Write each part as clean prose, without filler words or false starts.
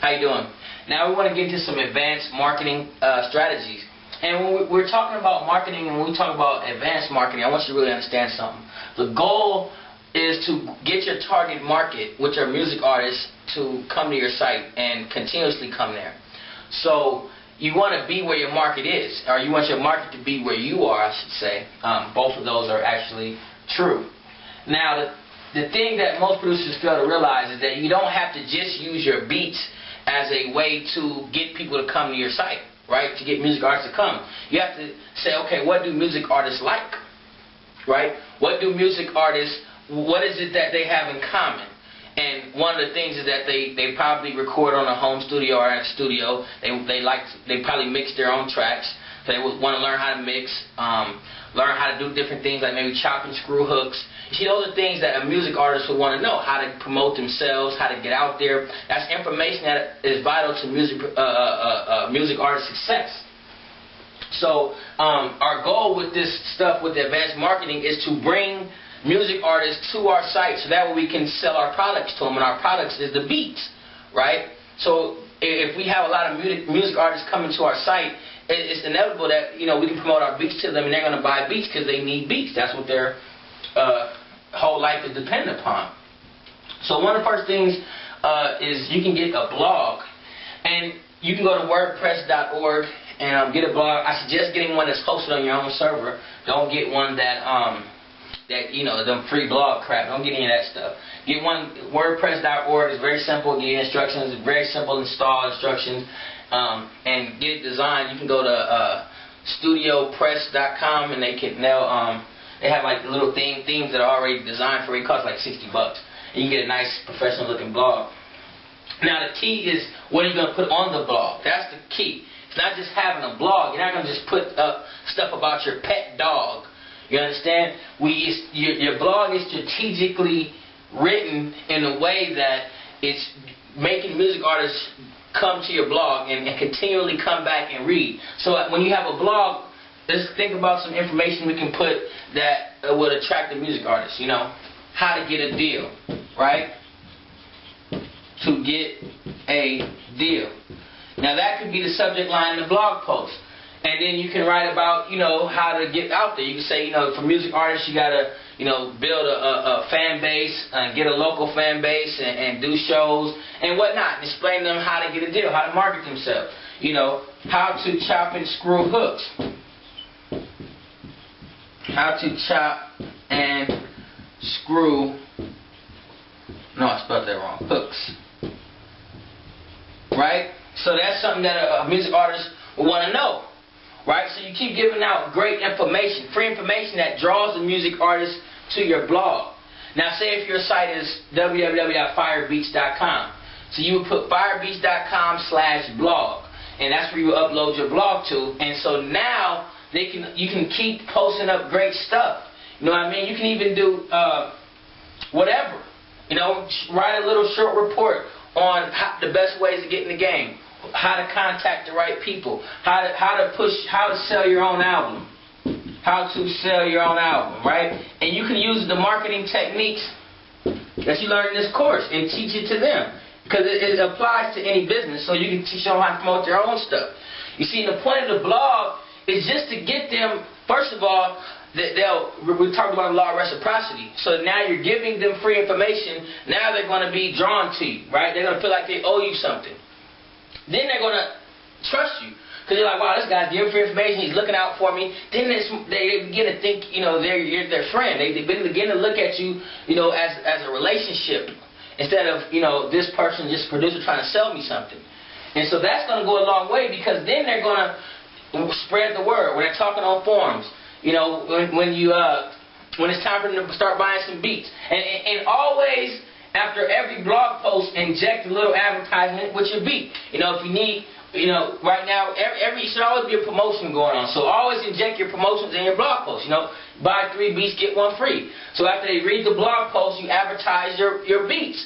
How you doing? Now we want to get into some advanced marketing strategies. And when we're talking about marketing and when we talk about advanced marketing, I want you to really understand something. The goal is to get your target market, which are music artists, to come to your site and continuously come there. So you want to be where your market is, or you want your market to be where you are, I should say. Both of those are actually true. Now, the thing that most producers fail to realize is that you don't have to just use your beats as a way to get people to come to your site, right? To get music artists to come. You have to say, okay, what do music artists like, right? What do music artists, what is it that they have in common? And one of the things is that they probably record on a home studio or at a studio. They probably mix their own tracks. They would want to learn how to mix, learn how to do different things like maybe chop and screw hooks. You see, those are things that a music artist would want to know: how to promote themselves, how to get out there. That's information that is vital to music artist success. So our goal with this stuff, with the advanced marketing, is to bring music artists to our site so that way we can sell our products to them, and our products is the beats, right? So if we have a lot of music artists coming to our site, it's inevitable that we can promote our beats to them, and they're going to buy beats because they need beats. That's what their whole life is dependent upon. So one of the first things is you can get a blog, and you can go to WordPress.org and get a blog. I suggest getting one that's hosted on your own server. Don't get one that them free blog crap. Don't get any of that stuff. Get one. WordPress.org is very simple. Get instructions. It's very simple install instructions. And get it designed. You can go to StudioPress.com and they have like little themes that are already designed for it. It costs like $60, and you get a nice professional looking blog. Now the key is, what are you going to put on the blog? That's the key. It's not just having a blog. You're not going to just put up stuff about your pet dog. You understand? Your blog is strategically written in a way that it's making music artists come to your blog and continually come back and read. So when you have a blog, let's think about some information we can put that would attract the music artist. How to get a deal, right? To get a deal. Now that could be the subject line in the blog post. And then you can write about, how to get out there. You can say, for music artists, you got to, build a fan base, get a local fan base, and do shows and whatnot. And explain to them how to get a deal, how to market themselves. How to chop and screw hooks. How to chop and screw, no, I spelled that wrong, hooks. Right? So that's something that a music artist will want to know. Right? So you keep giving out great information, free information that draws the music artist to your blog. Now say if your site is www.firebeats.com. So you would put firebeats.com/blog, and that's where you upload your blog to. And so now you can keep posting up great stuff. You know what I mean? You can even do whatever. Write a little short report on the best ways to get in the game. How to contact the right people, how to sell your own album, right? And you can use the marketing techniques that you learn in this course and teach it to them, because it applies to any business. So you can teach them how to promote their own stuff. You see, the point of the blog is just to get them, first of all, we talked about the law of reciprocity. So now you're giving them free information. Now they're going to be drawn to you, right? They're going to feel like they owe you something. Then they're going to trust you, because they're like, wow, this guy's giving free information, he's looking out for me. Then they begin to think, you're their friend. They begin to look at you, as a relationship, instead of, this person, just a producer trying to sell me something. And so that's going to go a long way, because then they're going to spread the word when they're talking on forums. When it's time for them to start buying some beats, and always, after every blog post, inject a little advertisement with your beat. If you need, right now, every should always be a promotion going on. So always inject your promotions in your blog post. Buy 3 beats, get 1 free. So after they read the blog post, you advertise your beats.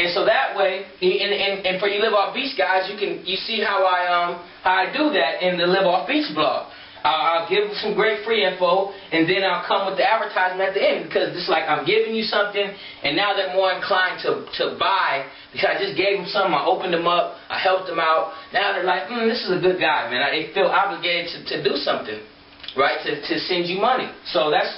And so that way, and for you Live Off Beats guys, you see how I do that in the Live Off Beats blog. I'll give some great free info, and then I'll come with the advertisement at the end, because it's like I'm giving you something, and now they're more inclined to buy because I just gave them something. I opened them up, I helped them out. Now they're like, this is a good guy, man. They feel obligated to do something, right? To send you money. So that's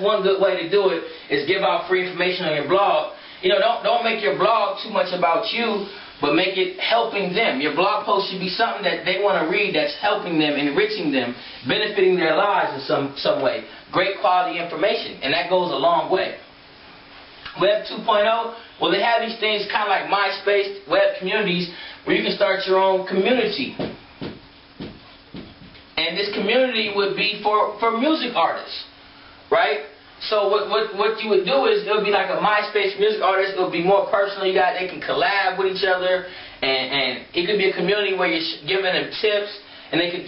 one good way to do it, is give out free information on your blog. Don't make your blog too much about you, but make it helping them. Your blog post should be something that they want to read, that's helping them, enriching them, benefiting their lives in some way. Great quality information, and that goes a long way. Web 2.0, well, they have these things kind of like MySpace, web communities, where you can start your own community. And this community would be for music artists, right? So what you would do is, it would be like a MySpace music artist. It would be more personal. They can collab with each other, and it could be a community where you're giving them tips, and they could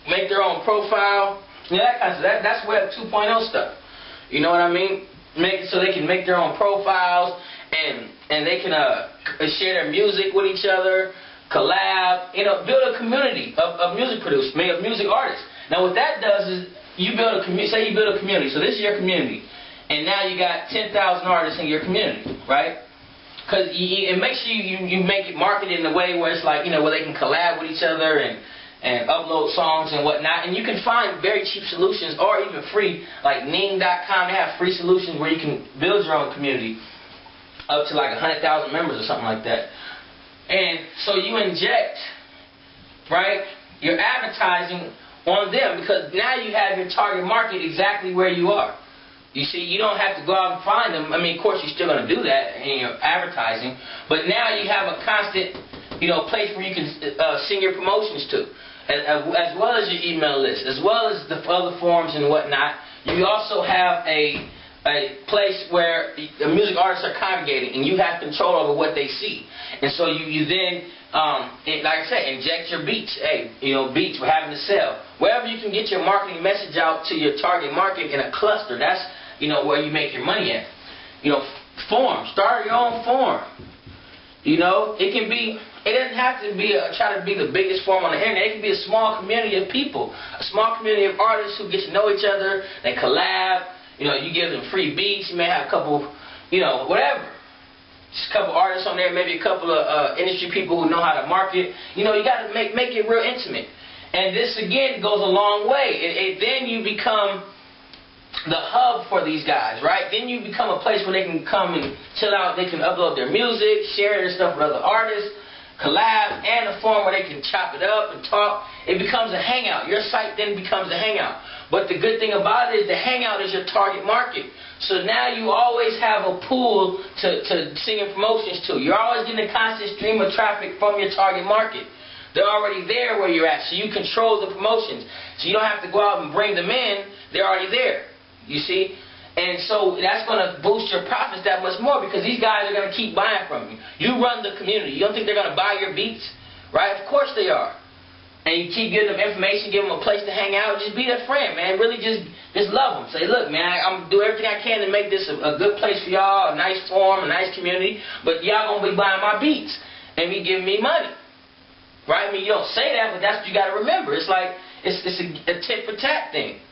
make their own profile. That kind of stuff. That's Web 2.0 stuff. You know what I mean? Make it so they can make their own profiles, and they can share their music with each other, collab. Build a community of music producers, of music artists. Now what that does is, you build a community. Say you build a community. So this is your community, and now you got 10,000 artists in your community, right? Because and make sure you make it marketed in a way where it's like, where they can collab with each other and upload songs and whatnot. And you can find very cheap solutions, or even free, like Ning.com. They have free solutions where you can build your own community up to like 100,000 members or something like that. And so you inject, right, your advertising on them, because now you have your target market exactly where you are. You see, you don't have to go out and find them. I mean, of course, you're still going to do that in your advertising, but now you have a constant, place where you can send your promotions to, as well as your email list, as well as the other forums and whatnot. You also have a place where the music artists are congregating, and you have control over what they see. And so you then, like I said, inject your beats. Hey, beats, we're having to sell. Wherever you can get your marketing message out to your target market in a cluster, that's, where you make your money at. Forum. Start your own forum. It doesn't have to be try to be the biggest forum on the internet. It can be a small community of people, a small community of artists who get to know each other. They collab. You give them free beats. You may have a couple, whatever. Just a couple artists on there, maybe a couple of industry people who know how to market. You got to make it real intimate. And this, again, goes a long way. Then you become the hub for these guys, right? Then you become a place where they can come and chill out. They can upload their music, share their stuff with other artists, collab, and a forum where they can chop it up and talk. It becomes a hangout. Your site then becomes a hangout. But the good thing about it is the hangout is your target market. So now you always have a pool to send your promotions to. You're always getting a constant stream of traffic from your target market. They're already there where you're at, so you control the promotions. So you don't have to go out and bring them in. They're already there. You see? And so that's going to boost your profits that much more, because these guys are going to keep buying from you. You run the community. You don't think they're going to buy your beats? Right? Of course they are. And you keep giving them information, give them a place to hang out. Just be their friend, man. Really just love them. Say, look, man, I'm going to do everything I can to make this a good place for y'all, a nice forum, a nice community. But y'all going to be buying my beats and be giving me money. Right? I mean, you don't say that, but that's what you got to remember. It's like, it's a tit for tat thing.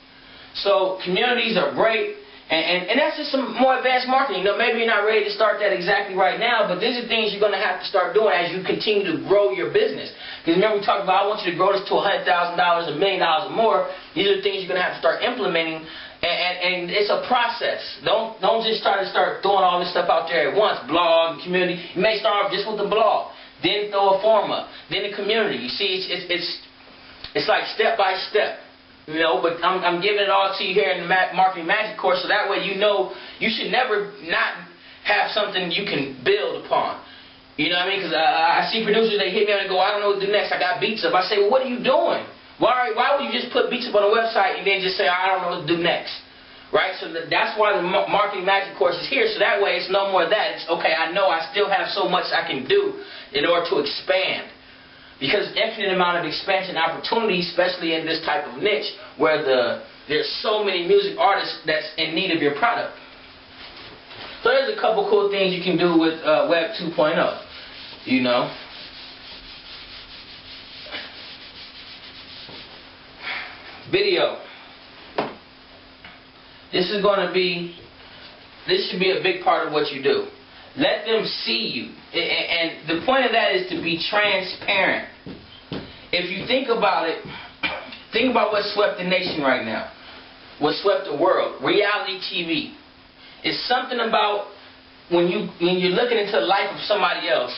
So communities are great. And that's just some more advanced marketing. Maybe you're not ready to start that exactly right now, but these are things you're going to have to start doing as you continue to grow your business. Because remember, we talked about, I want you to grow this to $100,000, $1 million or more. These are the things you're going to have to start implementing, and it's a process. Don't just try to start throwing all this stuff out there at once. Blog, community. You may start off just with the blog, then throw a forum up, then the community. You see, it's like step by step. But I'm giving it all to you here in the Marketing Magic course, so that way you should never not have something you can build upon. You know what I mean? Because I see producers, they hit me and they go, I don't know what to do next, I got beats up. I say, well, what are you doing? Why would you just put beats up on a website and then just say, I don't know what to do next? Right? So that's why the Marketing Magic course is here, so that way it's no more of that. It's, okay, I know I still have so much I can do in order to expand. Because infinite amount of expansion opportunities, especially in this type of niche, where there's so many music artists that's in need of your product. So there's a couple cool things you can do with Web 2.0. Video. This should be a big part of what you do. Let them see you. And the point of that is to be transparent. If you think about it, think about what swept the nation right now. What swept the world. Reality TV. It's something about when you're looking into the life of somebody else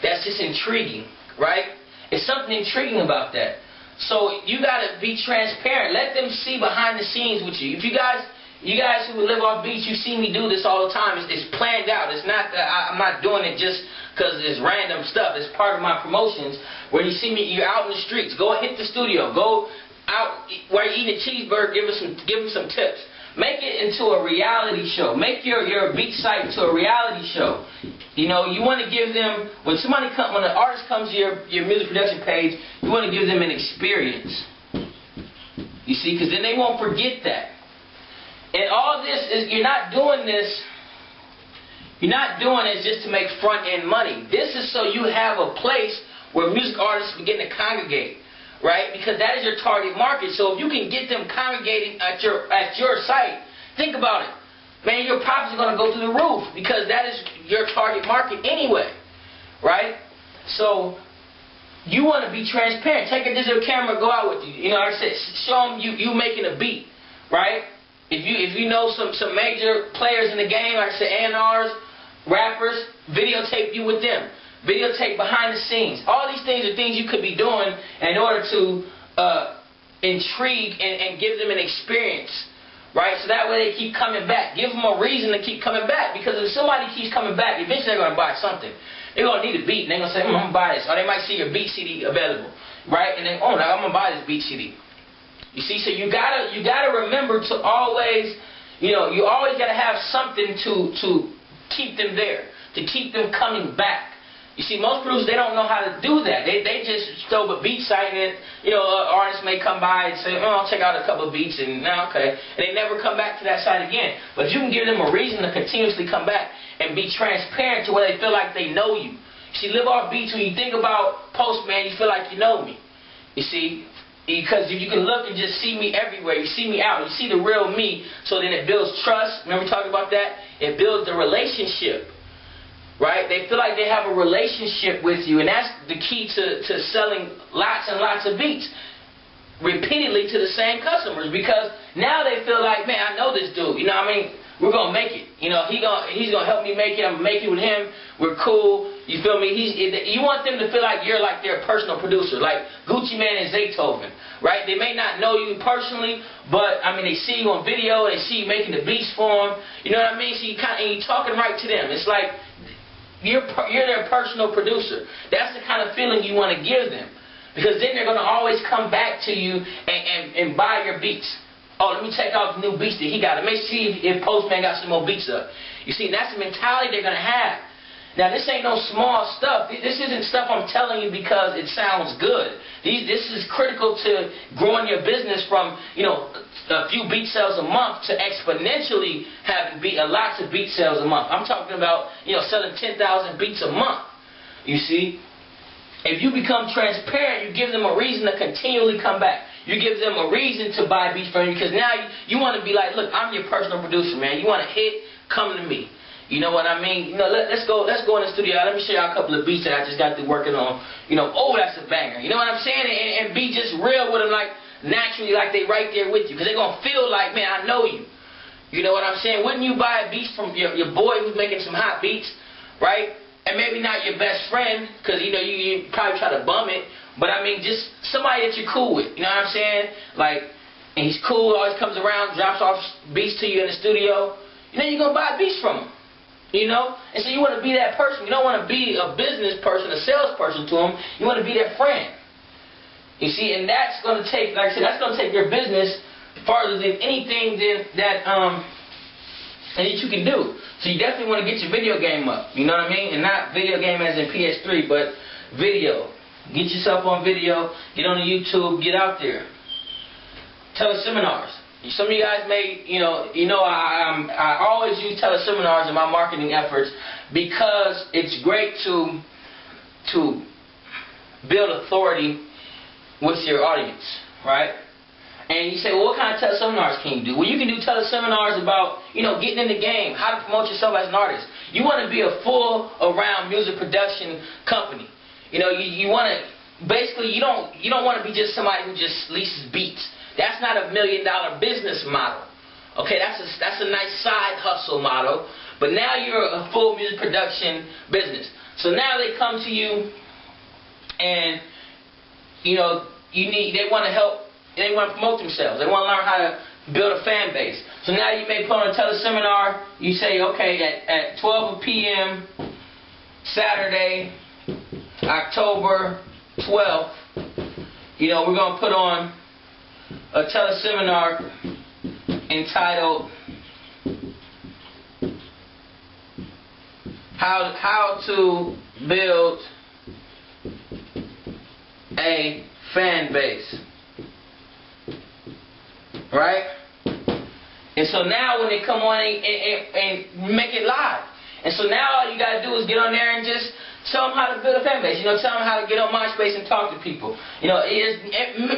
that's just intriguing, right? It's something intriguing about that. So you gotta be transparent. Let them see behind the scenes with you. If you guys who live off beach, you see me do this all the time. It's planned out. It's not that I'm not doing it just because it's random stuff. It's part of my promotions. Where you see me, you're out in the streets. Go hit the studio. Go out while you're eating a cheeseburger. Give them some tips. Make it into a reality show. Make your beach site into a reality show. You know, you want to give them, when an artist comes to your music production page, you want to give them an experience. You see, because then they won't forget that. And all this is, you're not doing it just to make front end money. This is so you have a place where music artists begin to congregate. Right? Because that is your target market. So if you can get them congregating at your site, think about it. Man, your profits are going to go through the roof because that is your target market anyway. Right? So you want to be transparent. Take a digital camera, go out with you. You know, like I said, show them you making a beat. Right? If you know some major players in the game, like I said, A&Rs, rappers, videotape you with them. Videotape behind the scenes. All these things are things you could be doing in order to intrigue and give them an experience. Right? So that way they keep coming back. Give them a reason to keep coming back. Because if somebody keeps coming back, eventually they're going to buy something. They're going to need a beat. And they're going to say, I'm going to buy this. Or they might see your beat CD available. Right? And then, oh, now I'm going to buy this beat CD. You see? So you gotta remember to always, you always got to have something to keep them there. To keep them coming back. You see, most producers, they don't know how to do that. They just throw a beat site and, artists may come by and say, oh, I'll check out a couple of beats and, okay. And they never come back to that site again. But if you can give them a reason to continuously come back and be transparent to where they feel like they know you. You see, Live Off Beats, when you think about Postman, you feel like you know me. You see, because if you can look and just see me everywhere, you see me out, you see the real me, so then it builds trust. Remember we talked about that? It builds the relationship. Right? They feel like they have a relationship with you, and that's the key to selling lots and lots of beats repeatedly to the same customers, because now they feel like, man, I know this dude. You know what I mean? We're going to make it. He's going to help me make it. I'm going to make it with him. We're cool. You feel me? You want them to feel like you're like their personal producer, like Gucci Mane and Zaytoven. Right? They may not know you personally, but, I mean, they see you on video. They see you making the beats for them. You know what I mean? So you're talking right to them. It's like, you're their personal producer. That's the kind of feeling you want to give them. Because then they're going to always come back to you and buy your beats. Oh, let me check out the new beats that he got. Let me see if Postman got some more beats up. You see, that's the mentality they're going to have. Now, this ain't no small stuff. This isn't stuff I'm telling you because it sounds good. This is critical to growing your business from, a few beat sales a month to exponentially having lots of beat sales a month. I'm talking about, selling 10,000 beats a month. You see? If you become transparent, you give them a reason to continually come back. You give them a reason to buy beats from you, because now you want to be like, look, I'm your personal producer, man. You want a hit? Come to me. You know what I mean? Let's go in the studio. Let me show you a couple of beats that I just got through working on. Oh, that's a banger. You know what I'm saying? And be just real with them, like naturally, like they right there with you, because they're gonna feel like, man, I know you. You know what I'm saying? Wouldn't you buy a beat from your boy who's making some hot beats, right? And maybe not your best friend, because you probably try to bum it, but I mean just somebody that you're cool with. You know what I'm saying? Like, and he's cool, always comes around, drops off beats to you in the studio. You're gonna buy beats from him. And so you want to be that person. You don't want to be a business person, a salesperson to them. You want to be their friend. You see, and that's going to take, like I said, that's going to take your business farther than anything that you can do. So you definitely want to get your video game up. You know what I mean? And not video game as in PS3, but video. Get yourself on video. Get on the YouTube. Get out there. Teleseminars. Some of you guys may, I always use teleseminars in my marketing efforts because it's great to build authority with your audience, right? And you say, well, what kind of teleseminars can you do? Well, you can do teleseminars about, getting in the game, how to promote yourself as an artist. You want to be a full-around music production company. You want to, basically, you don't want to be just somebody who just leases beats. That's not $1 million business model. Okay, that's a nice side hustle model. But now you're a full music production business. So now they come to you, and they want to help. They want to promote themselves. They want to learn how to build a fan base. So now you may put on a teleseminar. You say, okay, at 12 p.m. Saturday, October 12th, we're going to put on a teleseminar entitled How to Build a Fan Base. Right? And so now when they come on and make it live. And so now all you got to do is get on there and just tell them how to build a fan base. Tell them how to get on MySpace and talk to people. There's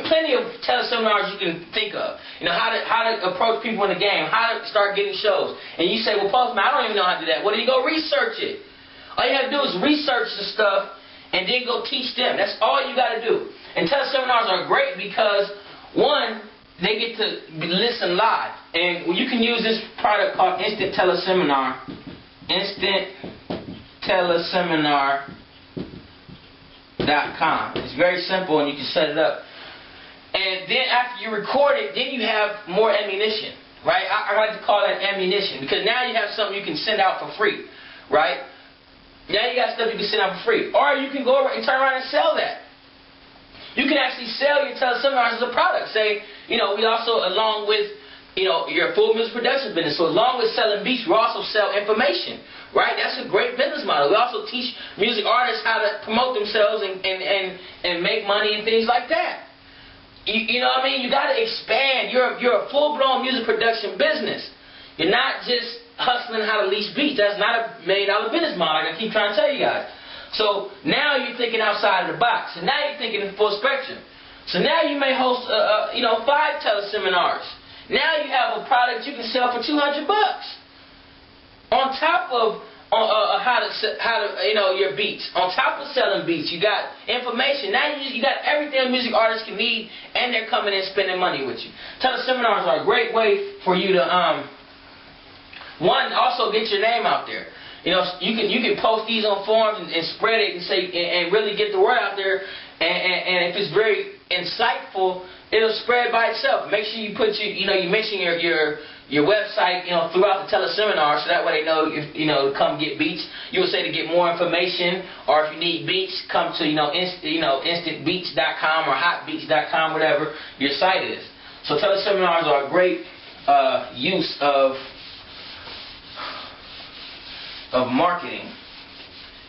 plenty of teleseminars you can think of. How to approach people in the game, how to start getting shows. And you say, well, Postman, I don't even know how to do that. Well, then you go research it. All you have to do is research the stuff and then go teach them. That's all you got to do. And teleseminars are great because, one, they get to listen live. And you can use this product called Instant Teleseminar. InstantTeleseminar.com. It's very simple and you can set it up. And then after you record it, then you have more ammunition. Right? I like to call that ammunition because now you have something you can send out for free. Right? Now you got stuff you can send out for free. Or you can go over and turn around and sell that. You can actually sell your teleseminars as a product. Say, we also, along with, your full music production business. So along with selling beats, we also sell information. Right? That's a great business model. We also teach music artists how to promote themselves and make money and things like that. You know what I mean? You got to expand. You're a full-blown music production business. You're not just hustling how to lease beats. That's not a $1 million business model. Like I keep trying to tell you guys. So now you're thinking outside of the box. So now you're thinking in full spectrum. So now you may host 5 teleseminars. Now you have a product you can sell for $200. On top of how to your beats. On top of selling beats, you got information. Now you got everything a music artist can need, and they're coming in spending money with you. Teleseminars are a great way for you to one, also get your name out there. You can post these on forums and spread it and say and really get the word out there. And if it's very insightful, it'll spread by itself. Make sure you put you mention your website throughout the teleseminar, so that way they know to come get beats. You would say to get more information, or if you need beats, come to instantbeats.com or hotbeats.com, whatever your site is. So teleseminars are a great use of marketing.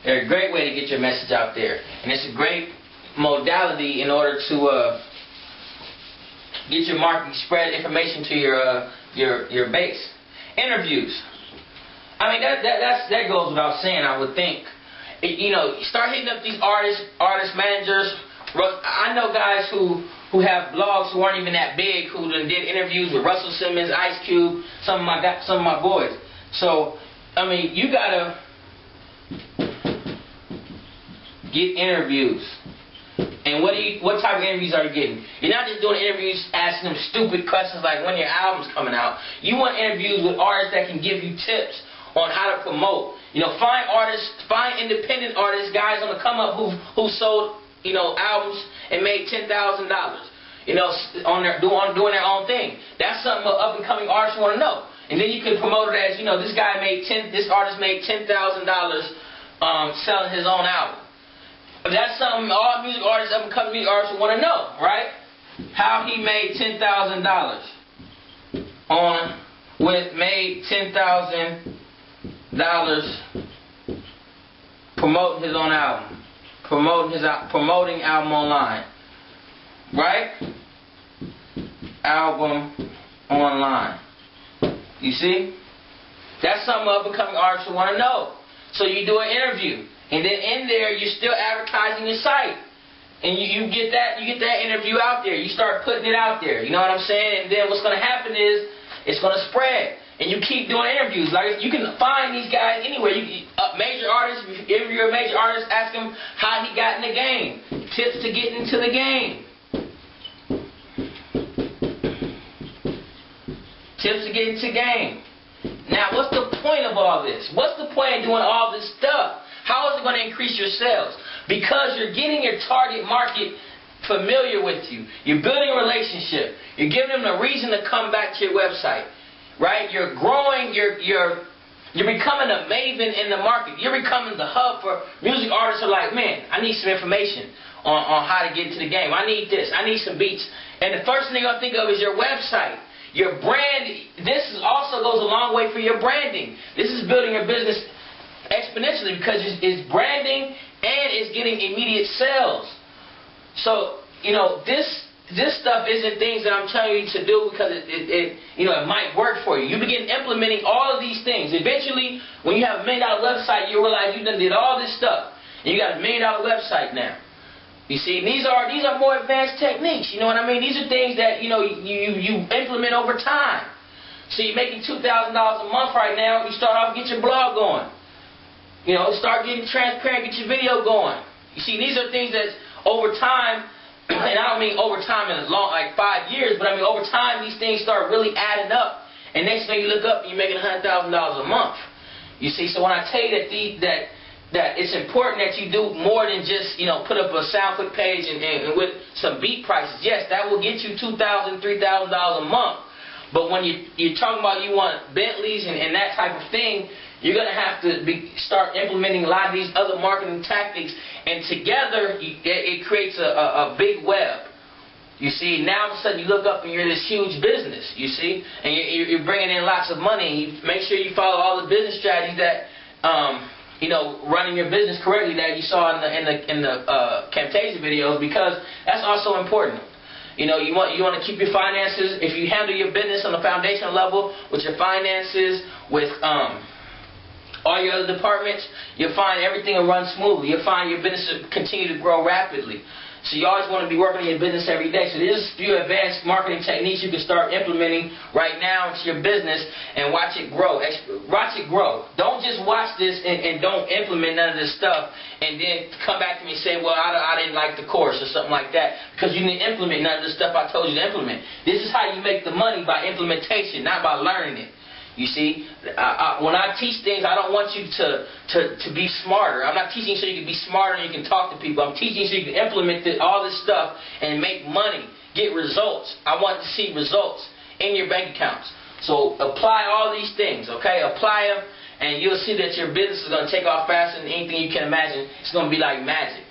They're a great way to get your message out there, and it's a great modality in order to get your marketing, spread information to your base. Interviews. I mean that goes without saying. I would think. Start hitting up these artist managers. I know guys who have blogs who aren't even that big who did interviews with Russell Simmons, Ice Cube, some of my boys. So I mean, you gotta get interviews. And what type of interviews are you getting? You're not just doing interviews asking them stupid questions like when your album's coming out. You want interviews with artists that can give you tips on how to promote. Find independent artists, guys on the come up who sold albums and made $10,000. Doing their own thing. That's something up and coming artists want to know. And then you can promote it as, this artist made $10,000 selling his own album. That's something all music artists, up and coming music artists want to know, right? How he made $10,000 made $10,000 promoting his own album, promoting album online, right? Album online. You see? That's something up and coming artists want to know. So you do an interview. And then in there, you're still advertising your site. and you get that interview out there. You start putting it out there. You know what I'm saying? And then what's going to happen is it's going to spread. And you keep doing interviews. Like, you can find these guys anywhere. Major artists, if you're a major artist, ask him how he got in the game. Tips to get into the game. Tips to get into the game. Now, what's the point of all this? What's the point of doing all this stuff? How is it going to increase your sales? Because you're getting your target market familiar with you. You're building a relationship. You're giving them a reason to come back to your website. Right? You're growing. You're becoming a maven in the market. You're becoming the hub for music artists who are like, man, I need some information on how to get into the game. I need this. I need some beats. And the first thing you're going to think of is your website. Your brand. This also goes a long way for your branding. This is building your business exponentially because it's branding and it's getting immediate sales. So, you know, this stuff isn't things that I'm telling you to do because it might work for you. You begin implementing all of these things. Eventually, when you have a $1 million website, you realize you done did all this stuff. And you got a $1 million website now. You see, these are more advanced techniques. You know what I mean? These are things that you implement over time. So you're making $2,000 a month right now. You start off, get your blog going. You know, start getting transparent, get your video going. You see, these are things that over time, and I don't mean over time in long, like 5 years, but I mean over time these things start really adding up. And next thing you look up, and you're making $100,000 a month. You see, so when I tell you that it's important that you do more than just, put up a SoundClick page and with some beat prices. Yes, that will get you $2,000, $3,000 a month. But when you're talking about you want Bentleys and that type of thing, you're going to have to start implementing a lot of these other marketing tactics. And together, it creates a big web. You see, now all of a sudden you look up and you're this huge business, you see. And you're bringing in lots of money. And you make sure you follow all the business strategies that... running your business correctly that you saw in the Camtasia videos, because that's also important. You want to keep your finances. If you handle your business on the foundational level with your finances, with all your other departments, you'll find everything will run smoothly. You'll find your business will continue to grow rapidly. So you always want to be working on your business every day. So there's a few advanced marketing techniques you can start implementing right now into your business and watch it grow. Watch it grow. Don't just watch this and don't implement none of this stuff and then come back to me and say, well, I didn't like the course or something like that, because you didn't implement none of the stuff I told you to implement. This is how you make the money, by implementation, not by learning it. You see, when I teach things, I don't want you to be smarter. I'm not teaching so you can be smarter and you can talk to people. I'm teaching so you can implement all this stuff and make money, get results. I want to see results in your bank accounts. So apply all these things, okay? Apply them, and you'll see that your business is going to take off faster than anything you can imagine. It's going to be like magic.